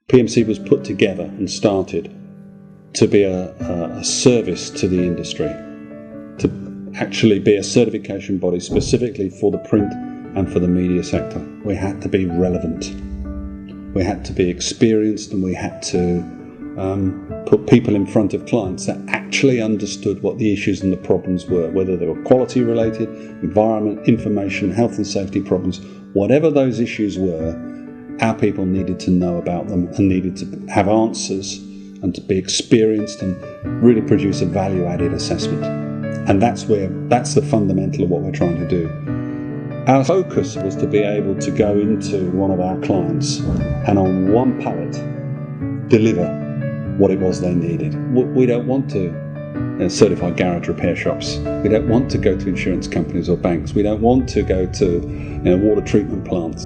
PMC was put together and started to be a service to the industry, to actually be a certification body specifically for the print and for the media sector. We had to be relevant, we had to be experienced, and we had to put people in front of clients that actually understood what the issues and the problems were, whether they were quality related, environment, information, health and safety problems, whatever those issues were, our people needed to know about them and needed to have answers and to be experienced and really produce a value-added assessment. And that's the fundamental of what we're trying to do. Our focus was to be able to go into one of our clients and on one pallet deliver what it was they needed. We don't want to certify garage repair shops. We don't want to go to insurance companies or banks. We don't want to go to water treatment plants.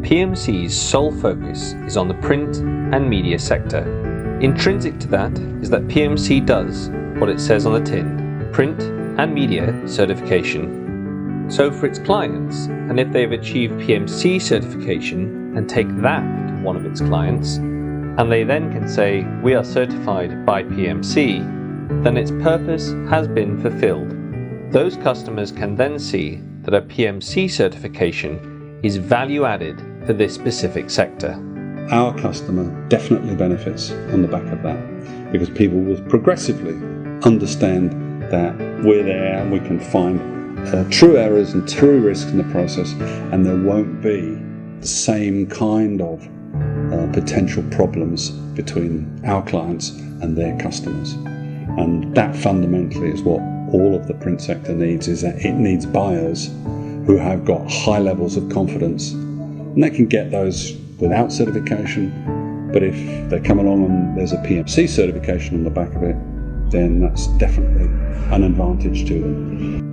PMC's sole focus is on the print and media sector. Intrinsic to that is that PMC does what it says on the tin, print and media certification. So for its clients, and if they have achieved PMC certification and take that to one of its clients, and they then can say, we are certified by PMC, then its purpose has been fulfilled. Those customers can then see that a PMC certification is value added for this specific sector. Our customer definitely benefits on the back of that, because people will progressively understand that we're there and we can find true errors and true risks in the process, and there won't be the same kind of potential problems between our clients and their customers. And that fundamentally is what all of the print sector needs, is that it needs buyers who have got high levels of confidence. And they can get those without certification, but if they come along and there's a PMC certification on the back of it, then that's definitely an advantage to them.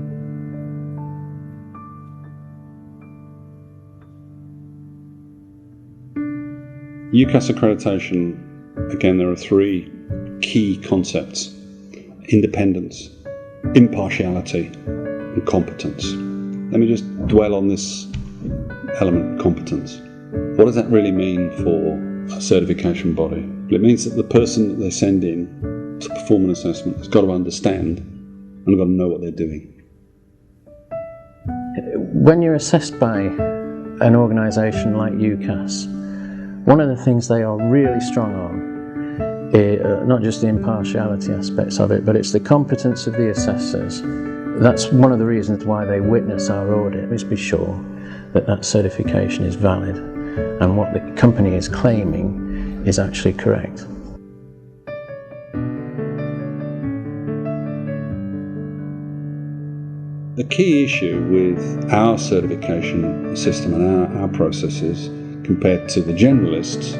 UKAS accreditation, again, there are three key concepts: independence, impartiality, and competence. Let me just dwell on this element, competence. What does that really mean for a certification body? Well, it means that the person that they send in to perform an assessment has got to understand and got to know what they're doing. When you're assessed by an organisation like UKAS, one of the things they are really strong on is not just the impartiality aspects of it, but it's the competence of the assessors. That's one of the reasons why they witness our audit, is to be sure that that certification is valid and what the company is claiming is actually correct. The key issue with our certification system and our processes compared to the generalists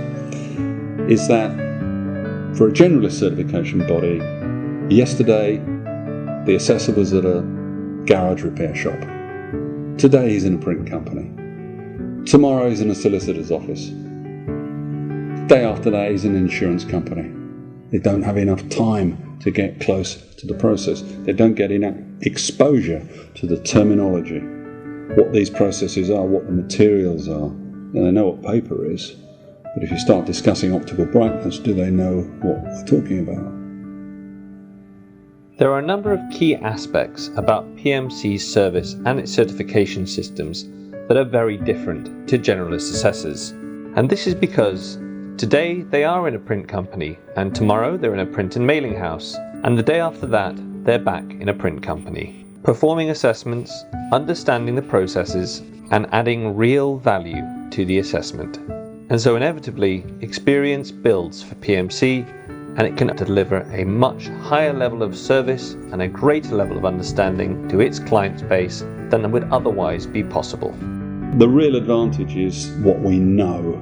is that for a generalist certification body, yesterday the assessor was at a garage repair shop. Today he's in a print company. Tomorrow he's in a solicitor's office. The day after that he's in an insurance company. They don't have enough time to get close to the process. They don't get enough exposure to the terminology, what these processes are, what the materials are. They know what paper is, but if you start discussing optical brightness, do they know what we're talking about? There are a number of key aspects about PMC's service and its certification systems that are very different to generalist assessors. And this is because today they are in a print company, and tomorrow they're in a print and mailing house, and the day after that they're back in a print company, performing assessments, understanding the processes, and adding real value to the assessment. And so inevitably, experience builds for PMC, and it can deliver a much higher level of service and a greater level of understanding to its client base than would otherwise be possible. The real advantage is what we know,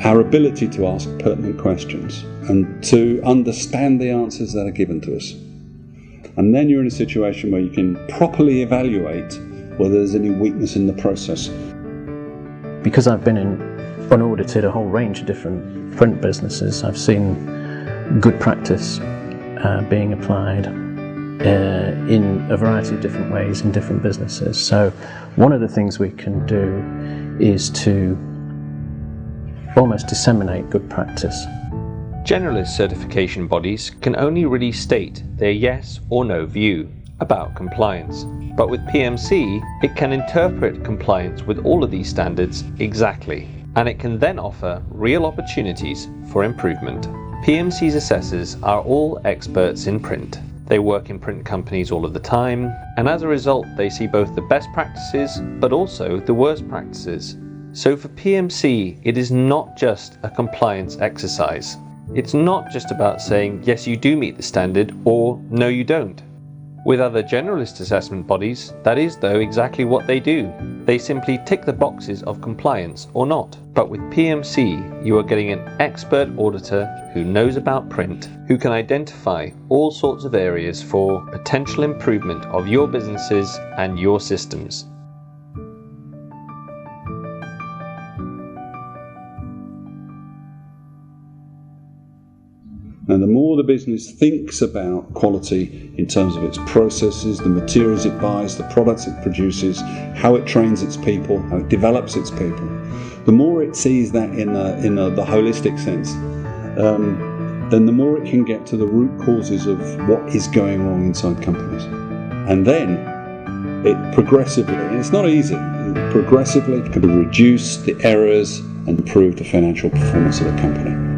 our ability to ask pertinent questions and to understand the answers that are given to us. And then you're in a situation where you can properly evaluate whether there's any weakness in the process. Because I've been unaudited a whole range of different print businesses, I've seen good practice being applied in a variety of different ways in different businesses. So one of the things we can do is to almost disseminate good practice. Generalist certification bodies can only really state their yes or no view about compliance, but with PMC, it can interpret compliance with all of these standards exactly, and it can then offer real opportunities for improvement. PMC's assessors are all experts in print. They work in print companies all of the time, and as a result, they see both the best practices, but also the worst practices. So for PMC, it is not just a compliance exercise. It's not just about saying, yes, you do meet the standard, or no, you don't. With other generalist assessment bodies, that is though exactly what they do. They simply tick the boxes of compliance or not. But with PMC, you are getting an expert auditor who knows about print, who can identify all sorts of areas for potential improvement of your businesses and your systems. Now, the more the business thinks about quality in terms of its processes, the materials it buys, the products it produces, how it trains its people, how it develops its people, the more it sees that in the holistic sense, then the more it can get to the root causes of what is going wrong inside companies. And then it progressively, and it's not easy, progressively can reduce the errors and improve the financial performance of the company.